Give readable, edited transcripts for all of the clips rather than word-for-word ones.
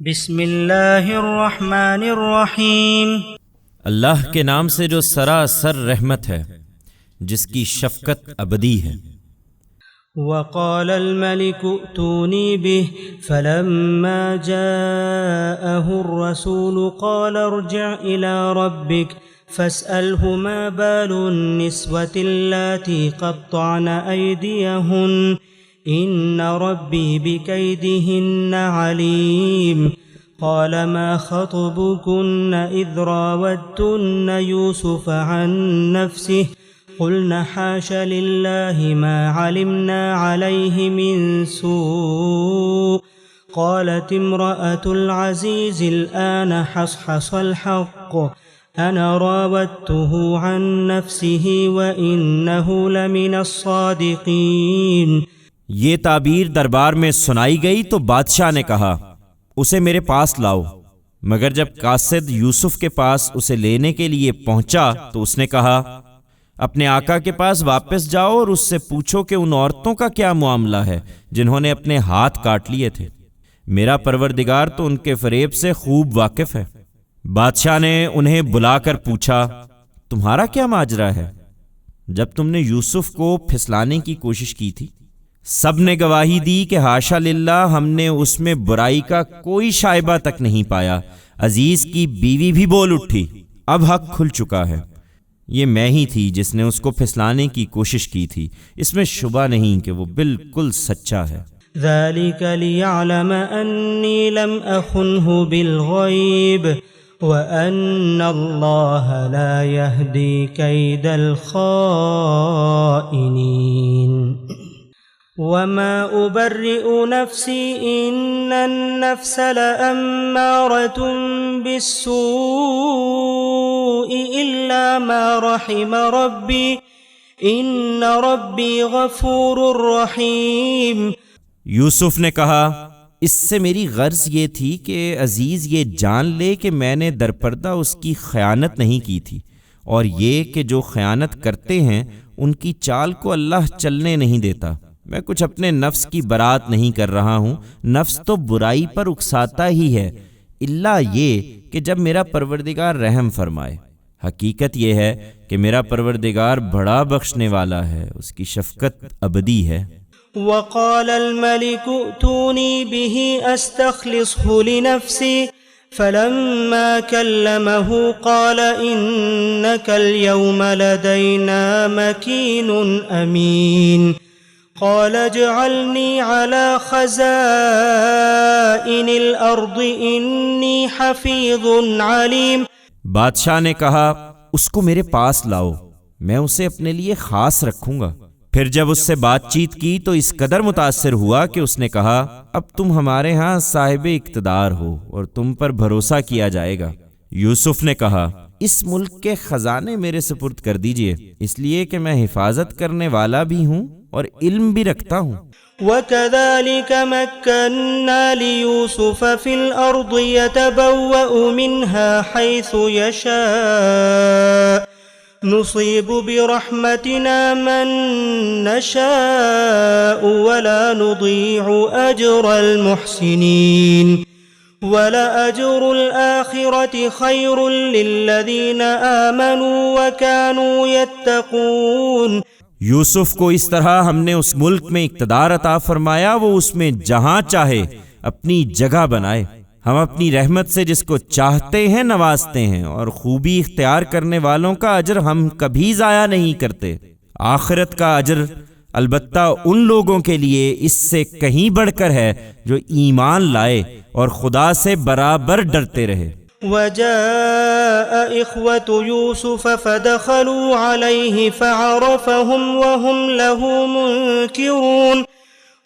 بسم اللہ الرحمن الرحیم۔ اللہ کے نام سے جو سراسر رحمت ہے، جس کی شفقت ابدی ہے۔ وقال الملك ائتوني به فلما جاءه الرسول قال ارجع إلى ربك فاسأله ما بال النسوة اللاتي قطعن أيديهن إن ربي بكيدهن عليم قال ما خطبكن إذ راودتن يوسف عن نفسه قلنا حاش لله ما علمنا عليه من سوء قالت امرأة العزيز الآن حصحص الحق أنا راودته عن نفسه وإنه لمن الصادقين۔ یہ تعبیر دربار میں سنائی گئی تو بادشاہ نے کہا، اسے میرے پاس لاؤ۔ مگر جب قاصد یوسف کے پاس اسے لینے کے لیے پہنچا تو اس نے کہا، اپنے آقا کے پاس واپس جاؤ اور اس سے پوچھو کہ ان عورتوں کا کیا معاملہ ہے جنہوں نے اپنے ہاتھ کاٹ لیے تھے۔ میرا پروردگار تو ان کے فریب سے خوب واقف ہے۔ بادشاہ نے انہیں بلا کر پوچھا، تمہارا کیا ماجرا ہے؟ جب تم نے یوسف کو پھسلانے کی کوشش کی تھی، سب نے گواہی دی کہ حاشا للہ، ہم نے اس میں برائی کا کوئی شائبہ تک نہیں پایا۔ عزیز کی بیوی بھی بول اٹھی، اب حق کھل چکا ہے، یہ میں ہی تھی جس نے اس کو پھسلانے کی کوشش کی تھی، اس میں شبہ نہیں کہ وہ بالکل سچا ہے۔ ذلك ليعلم أني لم أخنه بالغيب وأن الله لا يهدي كيد الخائنين وما أبرئ نفسي إن النفس لأمارة بالسوء إلا ما رحم ربي إن ربي غفور رحيم۔ یوسف نے کہا، اس سے میری غرض یہ تھی کہ عزیز یہ جان لے کہ میں نے درپردہ اس کی خیانت نہیں کی تھی، اور یہ کہ جو خیانت کرتے ہیں ان کی چال کو اللہ چلنے نہیں دیتا۔ میں کچھ اپنے نفس کی برات نہیں کر رہا ہوں، نفس تو برائی پر اکساتا ہی ہے، الا یہ کہ جب میرا پروردگار رحم فرمائے۔ حقیقت یہ ہے کہ میرا پروردگار بڑا بخشنے والا ہے، اس کی شفقت ابدی ہے۔ وقال الملك ائتوني به استخلصه لنفسي فلما كلمه قال إنك اليوم لدينا مكين أمين قال اجعلني على خزائن الأرض إني حفيظ عليم۔ بادشاہ نے کہا، اس کو میرے پاس لاؤ، میں اسے اپنے لیے خاص رکھوں گا۔ پھر جب اس سے بات چیت کی تو اس قدر متاثر ہوا کہ اس نے کہا، اب تم ہمارے ہاں صاحب اقتدار ہو اور تم پر بھروسہ کیا جائے گا۔ یوسف نے کہا، اس ملک کے خزانے میرے سپرد کر دیجئے، اس لیے کہ میں حفاظت کرنے والا بھی ہوں اور علم بھی رکھتا ہوں۔ وَكَذَلِكَ مَكَّنَّا لِيُوسُفَ فِي الْأَرْضِ يَتَبَوَّأُ مِنْهَا حَيْثُ يَشَاءُ نصيب برحمتنا من نشاء ولا نضيع أجر المحسنين ولأجر الآخرة خير للذين آمنوا وكانوا يتقون۔ یوسف کو اس طرح ہم نے اس ملک میں اقتدار عطا فرمایا، وہ اس میں جہاں چاہے اپنی جگہ بنائے۔ ہم اپنی رحمت سے جس کو چاہتے ہیں نوازتے ہیں، اور خوبی اختیار کرنے والوں کا اجر ہم کبھی ضائع نہیں کرتے۔ آخرت کا اجر البتہ ان لوگوں کے لیے اس سے کہیں بڑھ کر ہے جو ایمان لائے اور خدا سے برابر ڈرتے رہے۔ وجاء إخوة يوسف فدخلوا عليه فعرفهم وهم له منكرون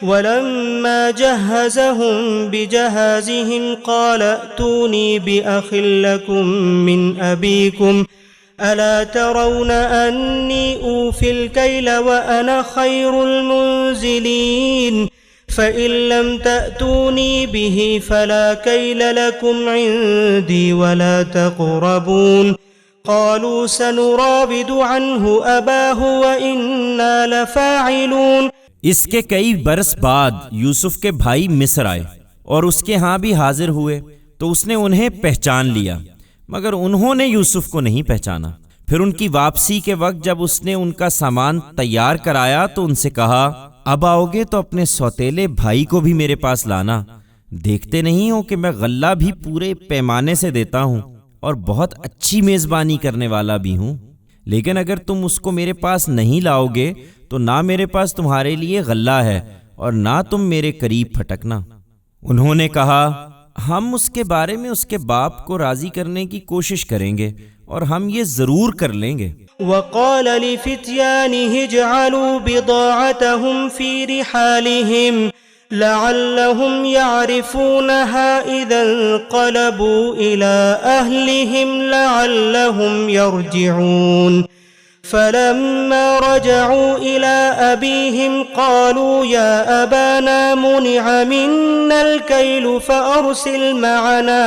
ولما جهزهم بجهازهم قال ائتوني بأخ لكم من أبيكم ألا ترون أني أوفي الكيل وأنا خير المنزلين فإن لم تأتوني به فلا كيل لكم عندي ولا تقربون قالوا سنراود عنه أباه وإنا لفاعلون۔ اس کے کئی برس بعد یوسف کے بھائی مصر آئے اور اس کے ہاں بھی حاضر ہوئے تو اس نے انہیں پہچان لیا، مگر انہوں نے یوسف کو نہیں پہچانا۔ پھر ان کی واپسی کے وقت جب اس نے ان کا سامان تیار کرایا تو ان سے کہا، اب آؤ گے تو اپنے سوتیلے بھائی کو بھی میرے پاس لانا، دیکھتے نہیں ہو کہ میں غلہ بھی پورے پیمانے سے دیتا ہوں اور بہت اچھی میزبانی کرنے والا بھی ہوں، لیکن اگر تم اس کو میرے پاس نہیں لاؤ گے تو نہ میرے پاس تمہارے لیے غلہ ہے اور نہ تم میرے قریب پھٹکنا۔ انہوں نے کہا، ہم اس کے بارے میں اس کے باپ کو راضی کرنے کی کوشش کریں گے اور ہم یہ ضرور کر لیں گے۔ وقال لفتيانه اجعلوا بضاعتهم في رحالهم لعلهم يعرفونها إذا انقلبوا إلى أهلهم لعلهم يرجعون فلما رجعوا إلى أبيهم قالوا يا أبانا منع منا الكيل فأرسل معنا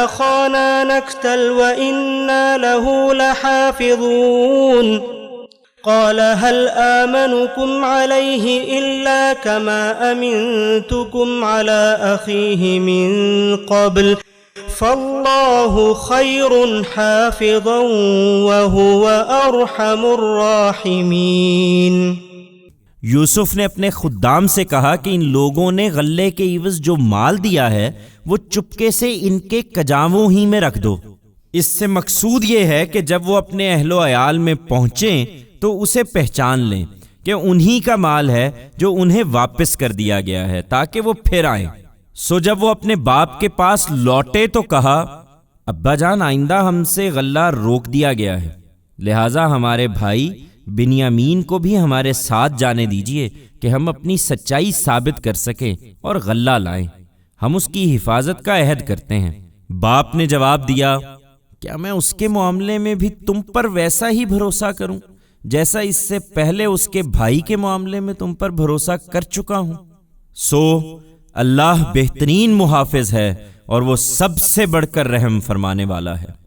أخانا نكتل وإنا له لحافظون قال هل آمنكم عليه إلا كما أمنتكم على أخيه من قبل فالله خير حافظا وهو أرحم الراحمين۔ یوسف نے اپنے خدام سے کہا کہ ان لوگوں نے غلے کے عوض جو مال دیا ہے وہ چپکے سے ان کے کجاووں ہی میں رکھ دو۔ اس سے مقصود یہ ہے کہ جب وہ اپنے اہل و عیال میں پہنچیں تو اسے پہچان لیں کہ انہی کا مال ہے جو انہیں واپس کر دیا گیا ہے تاکہ وہ پھر آئیں۔ سو جب وہ اپنے باپ کے پاس لوٹے تو کہا، ابا جان آئندہ ہم سے غلہ روک دیا گیا ہے، لہٰذا ہمارے بھائی بنیامین کو بھی ہمارے ساتھ جانے دیجئے کہ ہم اپنی سچائی ثابت کر سکیں اور غلہ لائیں، ہم اس کی حفاظت کا عہد کرتے ہیں۔ باپ نے جواب دیا، کیا میں اس کے معاملے میں بھی تم پر ویسا ہی بھروسہ کروں جیسا اس سے پہلے اس کے بھائی کے معاملے میں تم پر بھروسہ کر چکا ہوں؟ سو اللہ بہترین محافظ ہے اور وہ سب سے بڑھ کر رحم فرمانے والا ہے۔